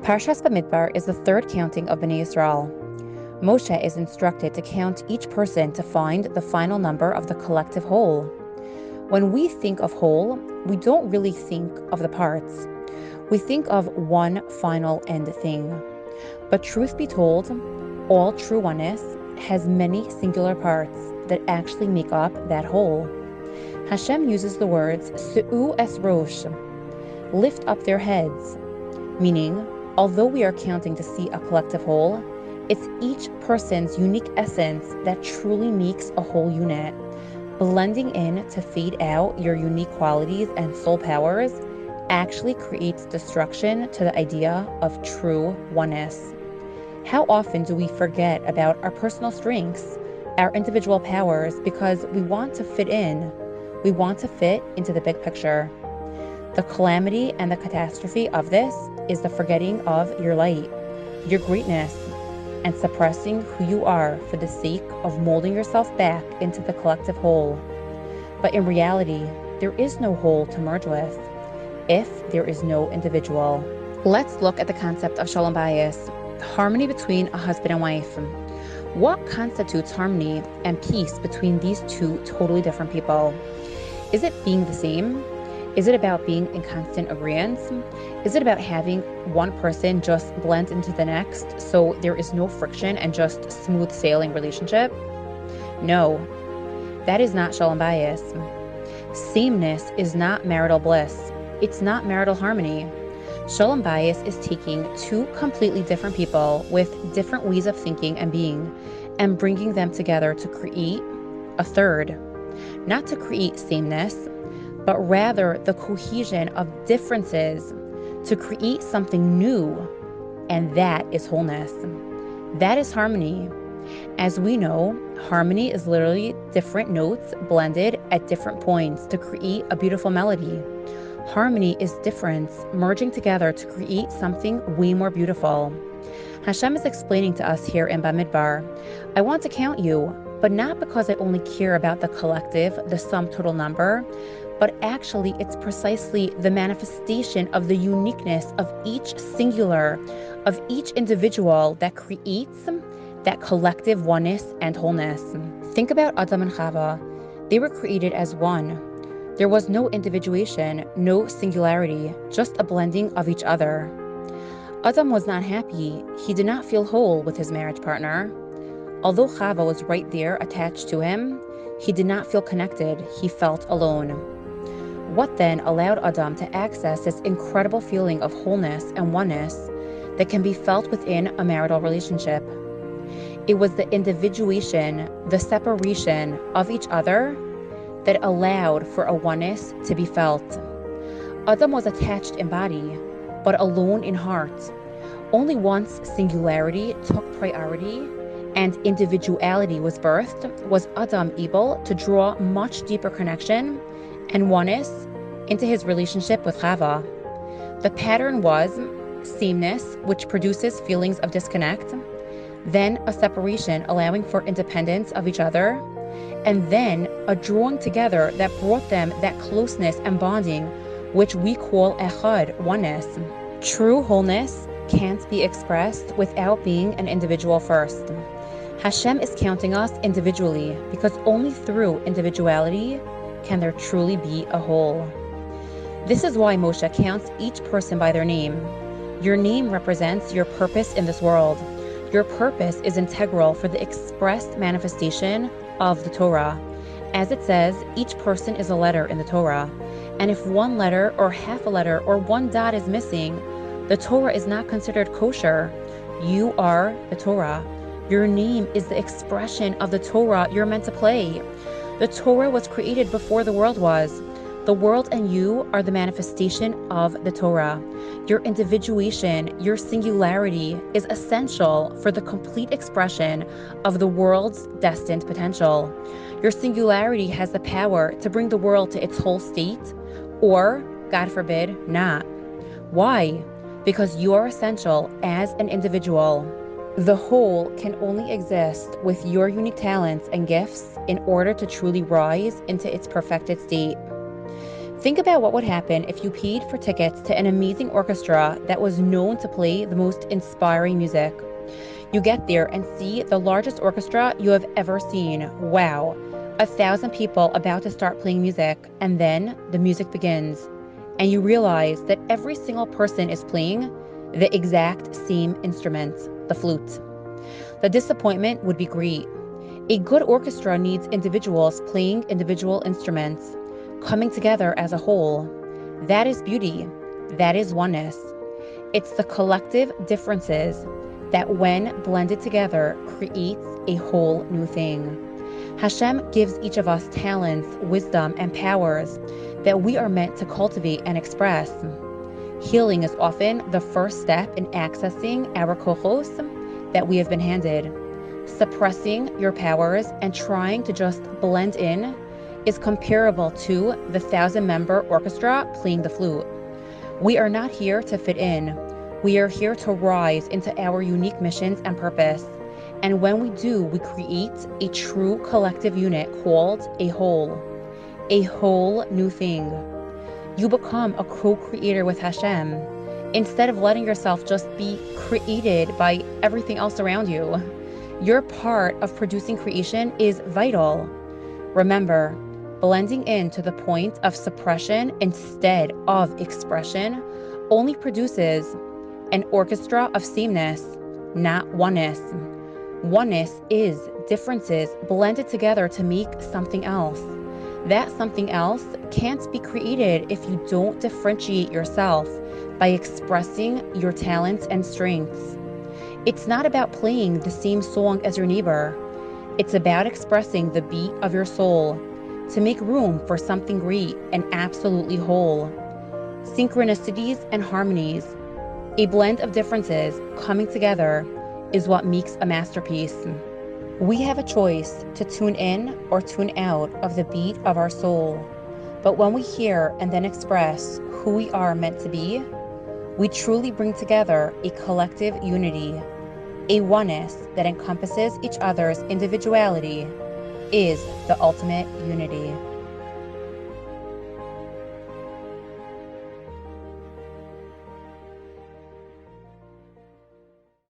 Parshas Bamidbar is the third counting of Bnei Yisrael. Moshe is instructed to count each person to find the final number of the collective whole. When we think of whole, we don't really think of the parts. We think of one final end thing. But truth be told, all true oneness has many singular parts that actually make up that whole. Hashem uses the words Su'u es rosh, lift up their heads, meaning, although we are counting to see a collective whole, it's each person's unique essence that truly makes a whole unit. Blending in to fade out your unique qualities and soul powers actually creates destruction to the idea of true oneness. How often do we forget about our personal strengths, our individual powers, because we want to fit in? We want to fit into the big picture. The calamity and the catastrophe of this is the forgetting of your light, your greatness, and suppressing who you are for the sake of molding yourself back into the collective whole. But in reality, there is no whole to merge with if there is no individual. Let's look at the concept of shalom bayis, harmony between a husband and wife. What constitutes harmony and peace between these two totally different people? Is it being the same? Is it about being in constant agreement? Is it about having one person just blend into the next so there is no friction and just smooth sailing relationship? No, that is not shalom bayis. Sameness is not marital bliss. It's not marital harmony. Shalom bayis is taking two completely different people with different ways of thinking and being and bringing them together to create a third. Not to create sameness, but rather the cohesion of differences to create something new, and that is wholeness. That is harmony. As we know, harmony is literally different notes blended at different points to create a beautiful melody. Harmony is difference merging together to create something way more beautiful. Hashem is explaining to us here in Bamidbar, I want to count you, but not because I only care about the collective, the sum total number, but actually it's precisely the manifestation of the uniqueness of each singular, of each individual that creates that collective oneness and wholeness. Think about Adam and Chava. They were created as one. There was no individuation, no singularity, just a blending of each other. Adam was not happy. He did not feel whole with his marriage partner. Although Chava was right there attached to him, he did not feel connected. He felt alone. What then allowed Adam to access this incredible feeling of wholeness and oneness that can be felt within a marital relationship? It was the individuation, the separation of each other that allowed for a oneness to be felt. Adam was attached in body, but alone in heart. Only once singularity took priority and individuality was birthed was Adam able to draw much deeper connection and oneness into his relationship with Chava. The pattern was sameness, which produces feelings of disconnect, then a separation allowing for independence of each other, and then a drawing together that brought them that closeness and bonding, which we call echad, oneness. True wholeness can't be expressed without being an individual first. Hashem is counting us individually because only through individuality can there truly be a whole. This is why Moshe counts each person by their name. Your name represents your purpose in this world. Your purpose is integral for the expressed manifestation of the Torah. As it says, each person is a letter in the Torah. And if one letter or half a letter or one dot is missing, the Torah is not considered kosher. You are the Torah. Your name is the expression of the Torah you're meant to play. The Torah was created before the world was. The world and you are the manifestation of the Torah. Your individuation, your singularity is essential for the complete expression of the world's destined potential. Your singularity has the power to bring the world to its whole state, or, God forbid, not. Why? Because you are essential as an individual. The whole can only exist with your unique talents and gifts in order to truly rise into its perfected state. Think about what would happen if you paid for tickets to an amazing orchestra that was known to play the most inspiring music. You get there and see the largest orchestra you have ever seen. Wow. 1,000 people about to start playing music, and then the music begins. And you realize that every single person is playing the exact same instrument, the flute. The disappointment would be great. A good orchestra needs individuals playing individual instruments, coming together as a whole. That is beauty. That is oneness. It's the collective differences that, when blended together, creates a whole new thing. Hashem gives each of us talents, wisdom, and powers that we are meant to cultivate and express. Healing is often the first step in accessing our kochos that we have been handed. Suppressing your powers and trying to just blend in is comparable to the 1,000-member orchestra playing the flute. We are not here to fit in. We are here to rise into our unique missions and purpose. And when we do, we create a true collective unit called a whole new thing. You become a co-creator with Hashem, instead of letting yourself just be created by everything else around you. Your part of producing creation is vital. Remember, blending in to the point of suppression instead of expression only produces an orchestra of sameness, not oneness. Oneness is differences blended together to make something else. That something else can't be created if you don't differentiate yourself by expressing your talents and strengths. It's not about playing the same song as your neighbor. It's about expressing the beat of your soul to make room for something great and absolutely whole. Synchronicities and harmonies, a blend of differences coming together, is what makes a masterpiece. We have a choice to tune in or tune out of the beat of our soul. But when we hear and then express who we are meant to be, we truly bring together a collective unity. A oneness that encompasses each other's individuality is the ultimate unity.